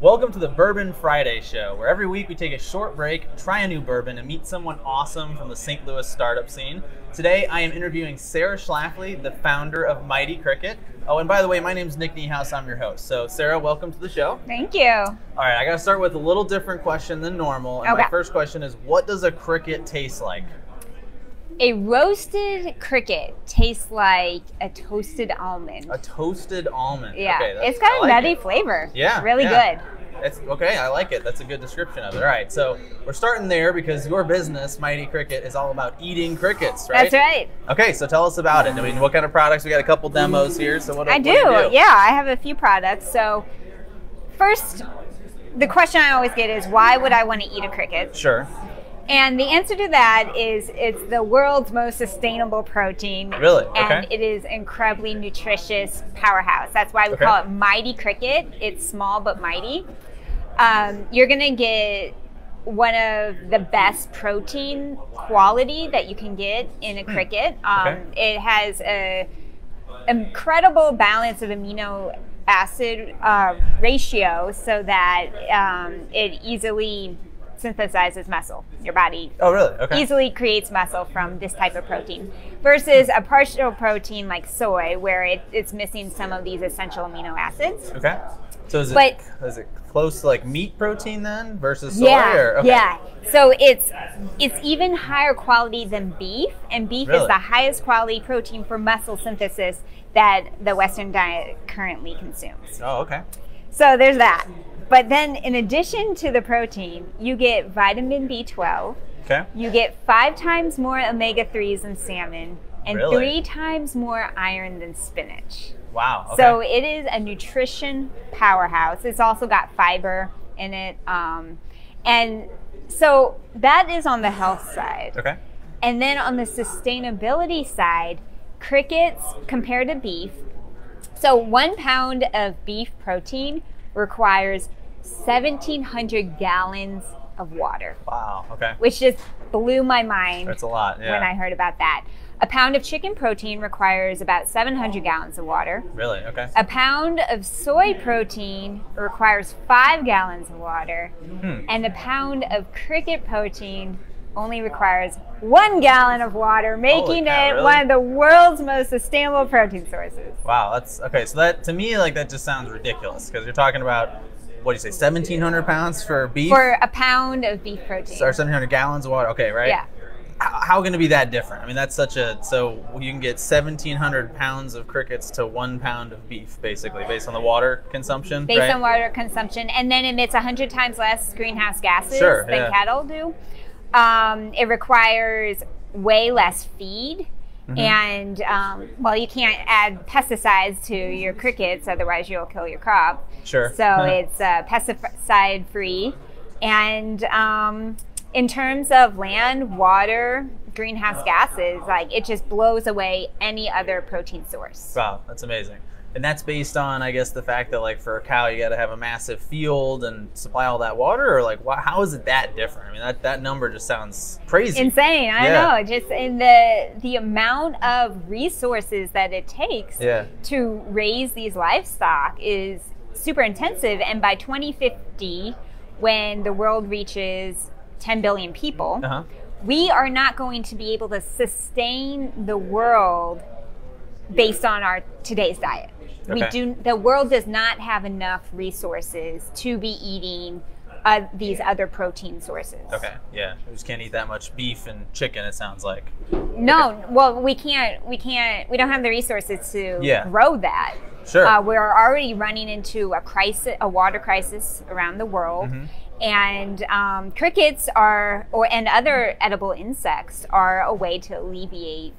Welcome to the Bourbon Friday Show, where every week we take a short break, try a new bourbon, and meet someone awesome from the St. Louis startup scene. Today, I am interviewing Sarah Schlafly, the founder of Mighty Cricket. Oh, and by the way, my name's Nick Niehaus. I'm your host. So, Sarah, welcome to the show. Thank you. All right, I got to start with a little different question than normal. And my first question is, what does a cricket taste like? A roasted cricket tastes like a toasted almond. A toasted almond. Yeah, okay, it's got a nutty flavor. Yeah, really good. It's okay. I like it. That's a good description of it. All right, so we're starting there because your business, Mighty Cricket, is all about eating crickets, right? That's right. Okay, so tell us about it. I mean, what kind of products? We got a couple demos here. So what? I do. Yeah, I have a few products. So first, the question I always get is, why would I want to eat a cricket? Sure. And the answer to that is it's the world's most sustainable protein. Really? Okay. And it is incredibly nutritious powerhouse. That's why we call it Mighty Cricket. It's small but mighty. You're going to get one of the best protein quality that you can get in a cricket. It has an incredible balance of amino acid ratio so that it easily synthesizes muscle. Your body easily creates muscle from this type of protein versus a partial protein like soy where it's missing some of these essential amino acids. Okay. So is it close to like meat protein then versus soy? Yeah. So it's even higher quality than beef, and beef is the highest quality protein for muscle synthesis that the Western diet currently consumes. Oh, okay. So there's that. But then in addition to the protein, you get vitamin B12. Okay. You get 5 times more omega-3s than salmon and 3 times more iron than spinach. Wow. Okay. So it is a nutrition powerhouse. It's also got fiber in it. And so that is on the health side. Okay. And then on the sustainability side, crickets compared to beef. So 1 pound of beef protein requires 1,700 gallons of water. Wow, okay. Which just blew my mind. That's a lot, yeah. When I heard about that. A pound of chicken protein requires about 700 gallons of water. Really? Okay. A pound of soy protein requires 5 gallons of water. And a pound of cricket protein only requires 1 gallon of water, making it one of the world's most sustainable protein sources. Wow, that's okay. So that, to me, like, that just sounds ridiculous because you're talking about, what do you say, 1,700 pounds for beef? For a pound of beef protein. Or 1,700 gallons of water. Okay, right? Yeah. How can it be that different? I mean, that's such a, so you can get 1,700 pounds of crickets to 1 pound of beef, basically, based on the water consumption, Based on water consumption. And then emits 100 times less greenhouse gases than cattle do. It requires way less feed. And, well, you can't add pesticides to your crickets, otherwise you'll kill your crop. Sure. So it's pesticide-free. And in terms of land, water, greenhouse gases, like, it just blows away any other protein source. Wow, that's amazing. And that's based on, I guess, the fact that, like, for a cow, you got to have a massive field and supply all that water, or like, how is it that different? I mean, that number just sounds crazy. Insane. I know. Just in the amount of resources that it takes to raise these livestock is super intensive. And by 2050, when the world reaches 10 billion people, we are not going to be able to sustain the world based on our today's diet. The world does not have enough resources to be eating these other protein sources. Okay, yeah, we just can't eat that much beef and chicken, it sounds like. No, well, we don't have the resources to grow that. Sure. We're already running into a water crisis around the world. And crickets and other edible insects are a way to alleviate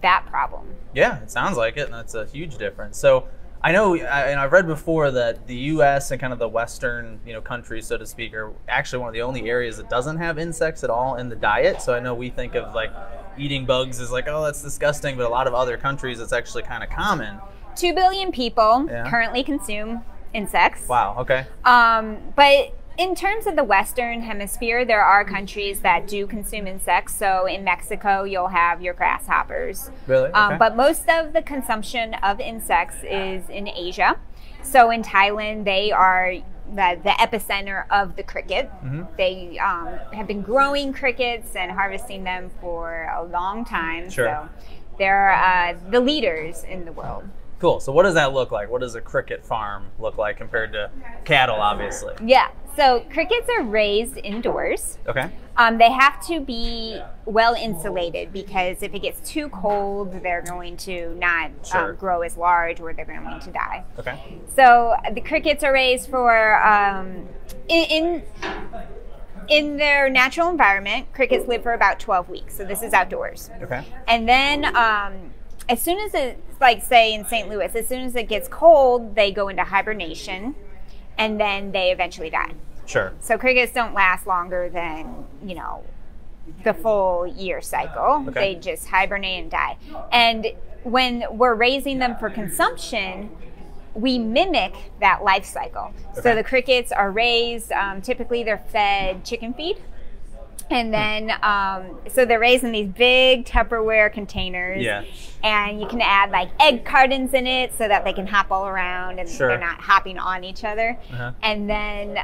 that problem. Yeah, it sounds like it, and that's a huge difference. So I know, and I've read before that the U.S. and kind of the Western, countries, so to speak, are actually one of the only areas that doesn't have insects at all in the diet. So I know we think of, like, eating bugs as like, oh, that's disgusting, but a lot of other countries it's actually kind of common. 2 billion people currently consume insects. Wow. Okay. But in terms of the Western Hemisphere, there are countries that do consume insects. So in Mexico, you'll have your grasshoppers. Really? Okay. But most of the consumption of insects is in Asia. So in Thailand, they are the epicenter of the cricket. They have been growing crickets and harvesting them for a long time. Sure. So they're the leaders in the world. Cool. So what does that look like? What does a cricket farm look like compared to cattle, obviously? Yeah. So crickets are raised indoors. Okay. They have to be well insulated because if it gets too cold, they're going to not grow as large or they're going to die. Okay. So the crickets are raised for in their natural environment. Crickets live for about 12 weeks. So this is outdoors. Okay. And then as soon as it's like, say in St. Louis, as soon as it gets cold, they go into hibernation and then they eventually die. Sure. So crickets don't last longer than, the full year cycle. Okay. They just hibernate and die. And when we're raising them for consumption, we mimic that life cycle. Okay. So the crickets are raised, typically they're fed chicken feed. And then, so they're raised in these big Tupperware containers. Yeah. And you can add like egg cartons in it so that they can hop all around and Sure. they're not hopping on each other. Uh-huh. And then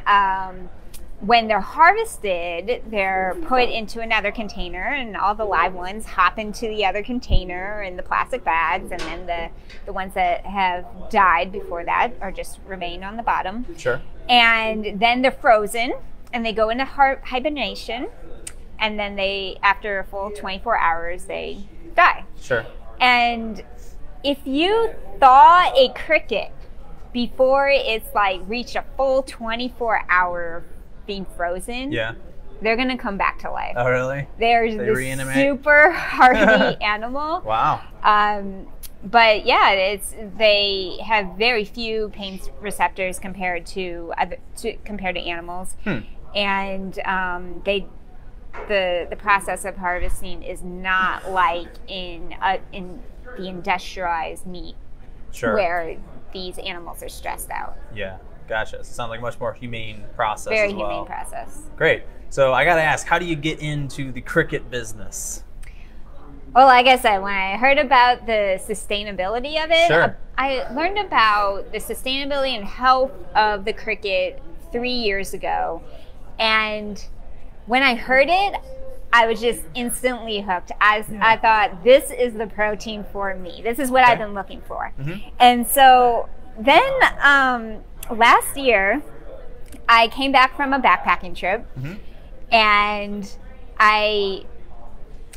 when they're harvested, they're put into another container and all the live ones hop into the other container in the plastic bags. And then the ones that have died before that are just remain on the bottom. Sure. And then they're frozen and they go into hibernation. And then after a full 24 hours, they die. Sure. And if you thaw a cricket before it's like reached a full 24-hour being frozen, Yeah. they're going to come back to life. Oh, really? They're They this reanimate? super hardy animal. Wow. But yeah, they have very few pain receptors compared to animals. And the process of harvesting is not like in the industrialized meat, Sure. where these animals are stressed out. Yeah. Gotcha. So it sounds like a much more humane process Very as well. humane process. Great. So I got to ask, how do you get into the cricket business? Well, like I said, when I heard about the sustainability of it, Sure. I learned about the sustainability and health of the cricket 3 years ago. And when I heard it, I was just instantly hooked. I thought, this is the protein for me. This is what I've been looking for. And so then last year, I came back from a backpacking trip, and I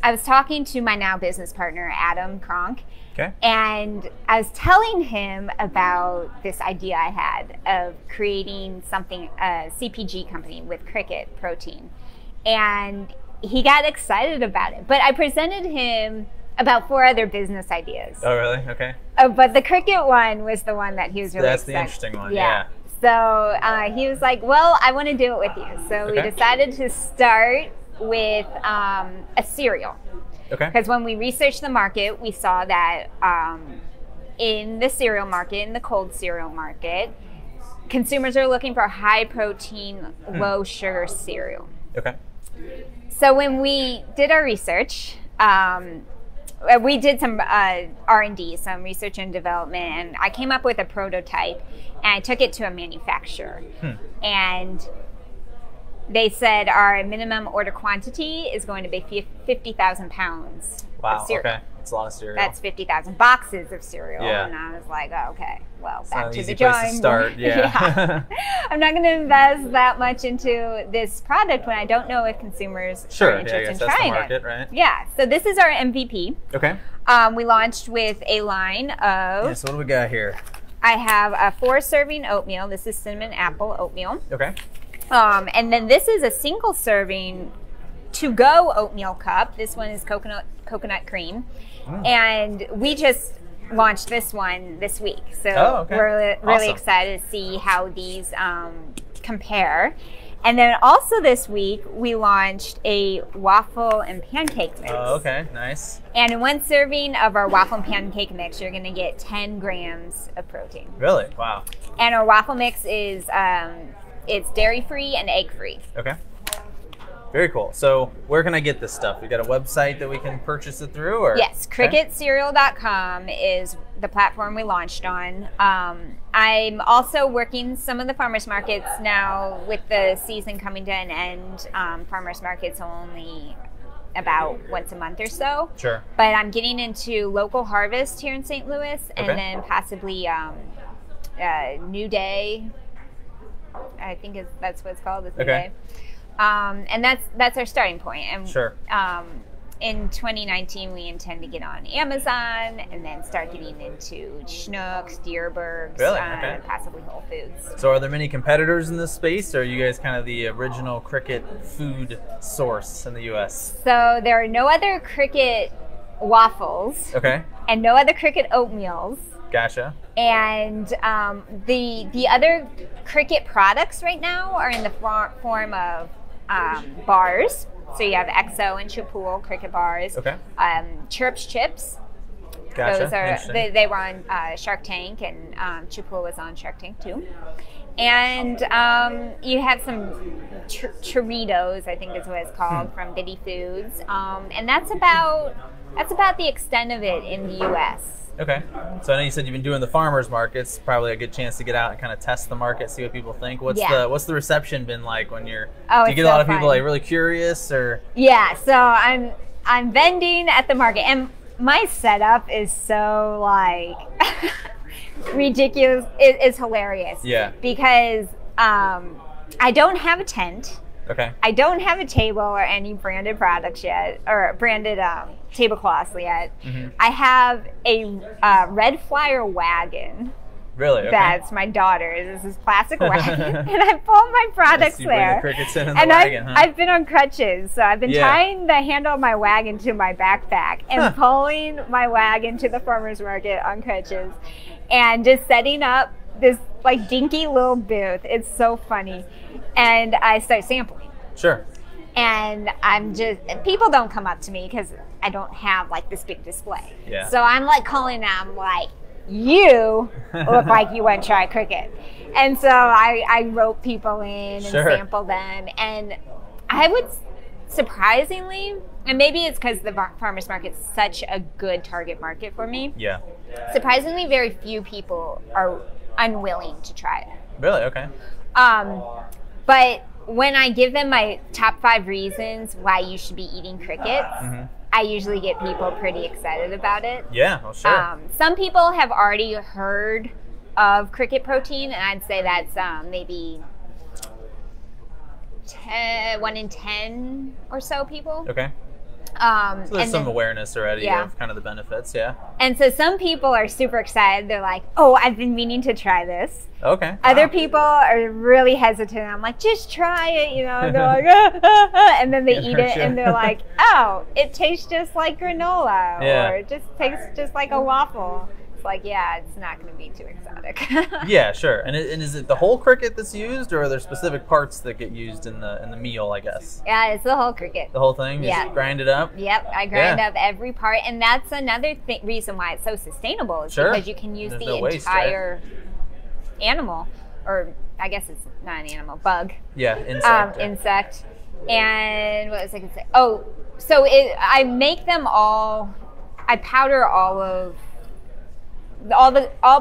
was talking to my now business partner, Adam Kronk, and I was telling him about this idea I had of creating something, a CPG company with cricket protein. And he got excited about it. But I presented him about 4 other business ideas. Oh, really? Okay. But the cricket one was the one that he was really That's excited. the interesting one, yeah. So he was like, well, I want to do it with you. So we decided to start with a cereal. Okay. Because when we researched the market, we saw that in the cereal market, in the cold cereal market, consumers are looking for high protein, low sugar cereal. Okay. So when we did our research, we did some R&D, some research and development, and I came up with a prototype, and I took it to a manufacturer. And they said our minimum order quantity is going to be 50,000 pounds of cereal. Okay. That's a lot of cereal. That's 50,000 boxes of cereal. Yeah. And I was like, oh, okay, well, It's back not to an the easy place to drawing start. board. Yeah. I'm not going to invest that much into this product when I don't know if consumers are interested in that's the trying market, it. right? Yeah, so this is our MVP. Okay. We launched with a line of, Yeah, so what do we got here? I have a 4-serving oatmeal. This is cinnamon apple oatmeal. Okay. And then this is a single serving to-go oatmeal cup. This one is coconut cream. And we just launched this one this week. So we're really excited to see how these compare. And then also this week, we launched a waffle and pancake mix. Oh, okay. Nice. And in 1 serving of our waffle and pancake mix, you're going to get 10 grams of protein. Really? Wow. And our waffle mix is it's dairy-free and egg-free. Okay. Very cool. So where can I get this stuff? You got a website that we can purchase it through? Or? Yes, cricketcereal.com is the platform we launched on. I'm also working some of the farmers markets now with the season coming to an end. Farmers markets only about once a month or so. Sure. But I'm getting into local harvest here in St. Louis, and then possibly New Day. I think that's what it's called. New Day. And that's our starting point. And sure. In 2019, we intend to get on Amazon and then start getting into Schnucks, Dierbergs, really? Possibly Whole Foods. So are there many competitors in this space, or are you guys kind of the original cricket food source in the U.S.? So there are no other cricket waffles. Okay. And no other cricket oatmeals. Gotcha. And the other cricket products right now are in the form of bars. So you have EXO and Chapul cricket bars. Okay. Chirps chips. Gotcha. Those are they were on Shark Tank, and Chapul was on Shark Tank too. And you have some churritos, I think is what it's called, from Biddy Foods. And that's about the extent of it in the U.S. Okay. So I know you said you've been doing the farmers markets. Probably a good chance to get out and kind of test the market, see what people think. What's the reception been like when you're? Do you get a lot of people like really curious or? Yeah. So I'm vending at the market, and my setup is so like ridiculous. It's hilarious. Yeah. Because I don't have a tent. Okay. I don't have a table or any branded products yet, or branded tablecloths yet. Mm-hmm. I have a red flyer wagon. Really? Okay. That's my daughter's. This is plastic wagon, and I pull my products there. The crickets in the and wagon, I've been on crutches, so I've been tying the handle of my wagon to my backpack and pulling my wagon to the farmer's market on crutches, and just setting up this like dinky little booth. It's so funny. And I start sampling. Sure. And people don't come up to me because I don't have like this big display. Yeah. So I'm like calling them like, you look like you want to try cricket. And so I rope people in and sample them. And I would surprisingly, and maybe it's because the farmer's market's such a good target market for me. Yeah. Surprisingly, very few people are unwilling to try it. Really? Okay. But when I give them my top 5 reasons why you should be eating crickets, I usually get people pretty excited about it. Yeah, well, sure. Some people have already heard of cricket protein, and I'd say that's maybe 1 in 10 or so people. Okay. So there's some awareness already of kind of the benefits, And so some people are super excited. They're like, oh, I've been meaning to try this. Okay. Other people are really hesitant. I'm like, just try it, They're like, and then they eat it, and they're like, oh, it tastes just like granola, or it just tastes just like a waffle. It's like, it's not going to be too exotic. Yeah, sure. And is it the whole cricket that's used, or are there specific parts that get used in the meal, I guess? Yeah, it's the whole cricket. The whole thing? You just grind it up? Yep, I grind up every part. And that's another reason why it's so sustainable, is because you can use the entire animal, or I guess it's not an animal, bug. Yeah, insect. Insect. And what was I going to say? Oh, so I make them all, I powder all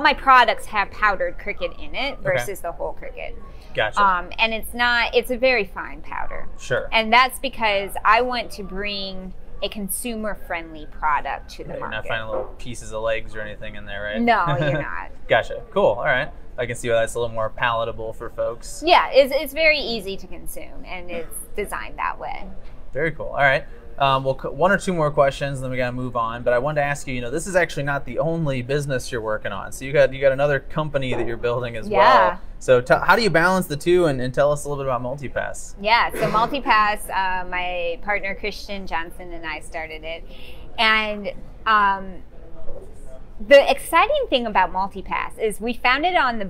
my products have powdered cricket in it versus the whole cricket. Gotcha. And it's a very fine powder. Sure. And that's because I want to bring a consumer-friendly product to the market. You're not finding little pieces of legs or anything in there, right? No, you're not. Gotcha. Cool. All right. I can see why that's a little more palatable for folks. Yeah, it's very easy to consume, and it's designed that way. Very cool. All right. Well, 1 or 2 more questions, then we got to move on. But I wanted to ask you, this is actually not the only business you're working on. So you got another company that you're building as well. So how do you balance the two, and tell us a little bit about Multipass? Yeah, so Multipass, my partner Christian Johnson and I started it. And the exciting thing about Multipass is we found it on the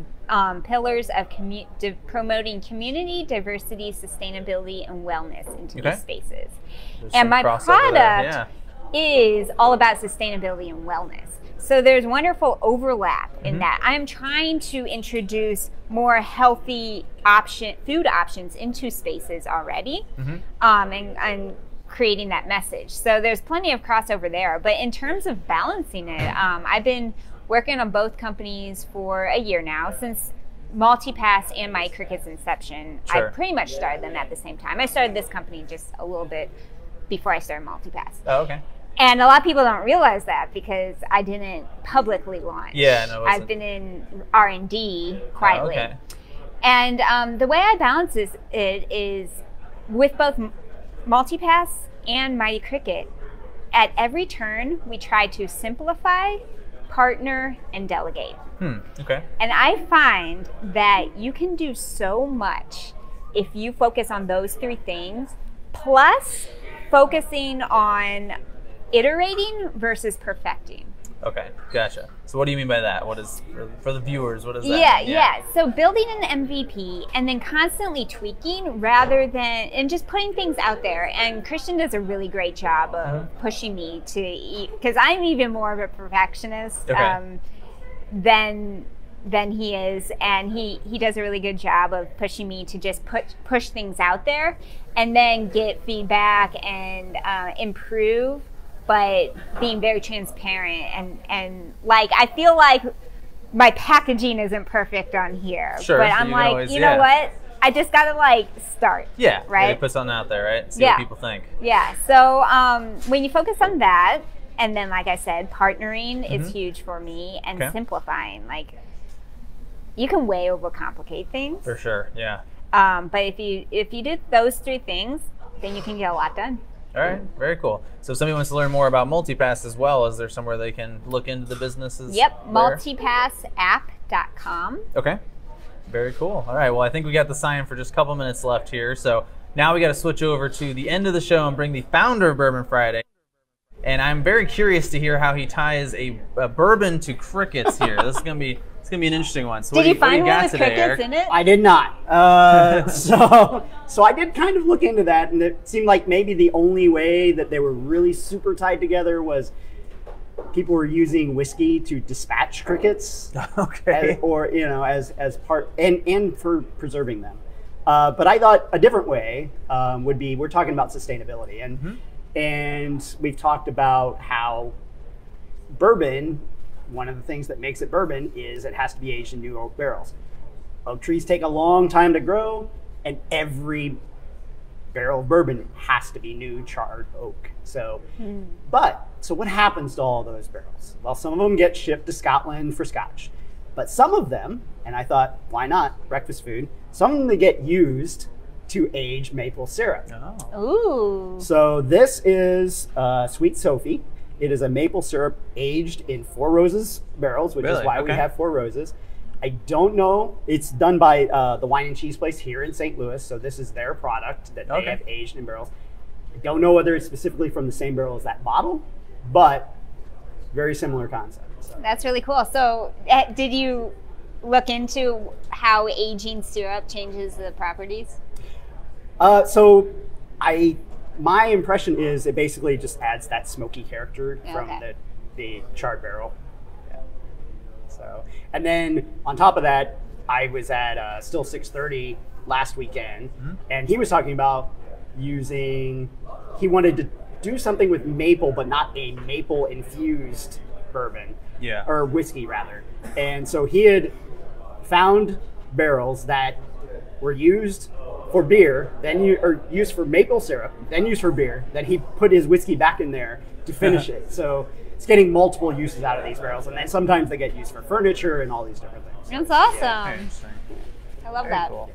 pillars of promoting community, diversity, sustainability, and wellness into these spaces. And my product is all about sustainability and wellness. So there's wonderful overlap in that. I'm trying to introduce more healthy food options into spaces already, and creating that message. So there's plenty of crossover there. But in terms of balancing it, I've been working on both companies for a year now, since Multipass and Mighty Cricket's inception. Sure. I pretty much started them at the same time. I started this company just a little bit before I started Multipass. Oh, okay. And a lot of people don't realize that because I didn't publicly launch. Yeah, no, I've been in R&D quietly. Oh, okay. And the way I balance it is with both Multipass and Mighty Cricket. At every turn, we try to simplify, partner, and delegate. Okay. And I find that you can do so much if you focus on those three things, plus focusing on iterating versus perfecting. Okay, gotcha. So what do you mean by that? What is, for the viewers, what does that mean? Yeah. So building an MVP and then constantly tweaking rather than, and just putting things out there. And Christian does a really great job of pushing me to eat, because I'm even more of a perfectionist than he is. And he does a really good job of pushing me to just push things out there and then get feedback and improve, but being very transparent and like, I feel like my packaging isn't perfect on here. Sure. But I'm like, always, you know what? I just gotta like start. Yeah. Right. You put something out there, right? See what people think. Yeah. So when you focus on that, and then like I said, partnering is huge for me, and simplifying. Like, you can way overcomplicate things. For sure. Yeah. But if you do those three things, then you can get a lot done. All right, very cool. So if somebody wants to learn more about Multipass as well, is there somewhere they can look into the businesses? Yep, multipassapp.com. Okay, very cool. All right, well, I think we got the sign for just a couple minutes left here. So now we got to switch over to the end of the show and bring the founder of Bourbon Friday. And I'm very curious to hear how he ties a bourbon to crickets here. This is going to be an interesting one. So did you find one with crickets Eric? in it? I did not. So I did kind of look into that, and it seemed like maybe the only way that they were really super tied together was people were using whiskey to dispatch crickets. Okay. As part and for preserving them. But I thought a different way would be, we're talking about sustainability, and we've talked about how bourbon, one of the things that makes it bourbon is it has to be aged in new oak barrels. Oak trees take a long time to grow, and every barrel of bourbon has to be new charred oak. So what happens to all those barrels? Well, some of them get shipped to Scotland for Scotch, but some of them, and I thought, why not breakfast food, some of them they get used to age maple syrup. Ooh. So this is Sweet Sophie. It is a maple syrup aged in Four Roses barrels, which is why we have Four Roses. I don't know. It's done by the Wine and Cheese Place here in St. Louis, so this is their product that they have aged in barrels. I don't know whether it's specifically from the same barrel as that bottle, but very similar concept. So. That's really cool. So did you look into how aging syrup changes the properties? My impression is it basically just adds that smoky character from the charred barrel. Yeah. So, and then on top of that, I was at Still 630 last weekend, and he was talking about he wanted to do something with maple, but not a maple infused bourbon. Yeah. Or whiskey rather. And so he had found barrels that were used for beer, used for maple syrup, then used for beer. Then he put his whiskey back in there to finish it. So it's getting multiple uses out of these barrels, and then sometimes they get used for furniture and all these different things. That's awesome. Very interesting. I love Very that. Cool.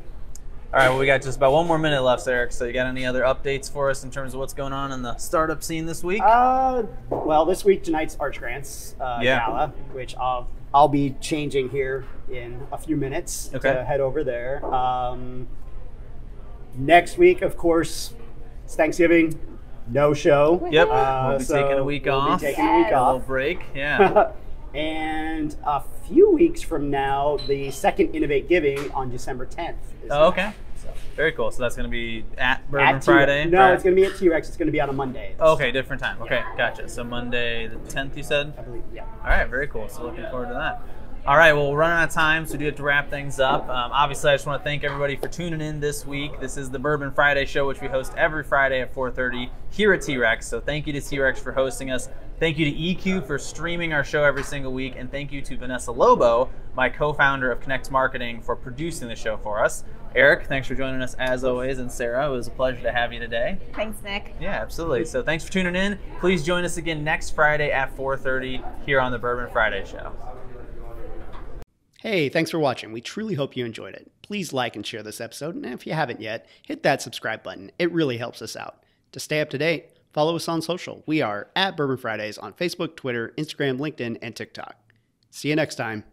All right, well, we got just about one more minute left, Eric. So you got any other updates for us in terms of what's going on in the startup scene this week? Well, this week, tonight's Arch Grants Gala, which I'll be changing here in a few minutes to head over there. Next week, of course, it's Thanksgiving. No show. Yep. We'll be taking a week off. A little break. Yeah. And a few weeks from now, the second Innovate Giving on December 10th. Okay. So Very cool. So that's going to be at Bourbon Friday? No, it's going to be at T-Rex. It's going to be on a Monday. Okay, different time. Okay, gotcha. So Monday the 10th, you said? I believe, yeah. All right, very cool. So looking forward to that. All right, well, we're running out of time, so we do have to wrap things up. Obviously, I just want to thank everybody for tuning in this week. This is the Bourbon Friday Show, which we host every Friday at 4:30 here at T-Rex. So thank you to T-Rex for hosting us. Thank you to EQ for streaming our show every single week. And thank you to Vanessa Lobo, my co-founder of Connect Marketing, for producing the show for us. Eric, thanks for joining us as always. And Sarah, it was a pleasure to have you today. Thanks, Nick. Yeah, absolutely. So thanks for tuning in. Please join us again next Friday at 4:30 here on the Bourbon Friday Show. Hey, thanks for watching. We truly hope you enjoyed it. Please like and share this episode, and if you haven't yet, hit that subscribe button. It really helps us out. To stay up to date, follow us on social. We are at Bourbon Fridays on Facebook, Twitter, Instagram, LinkedIn, and TikTok. See you next time.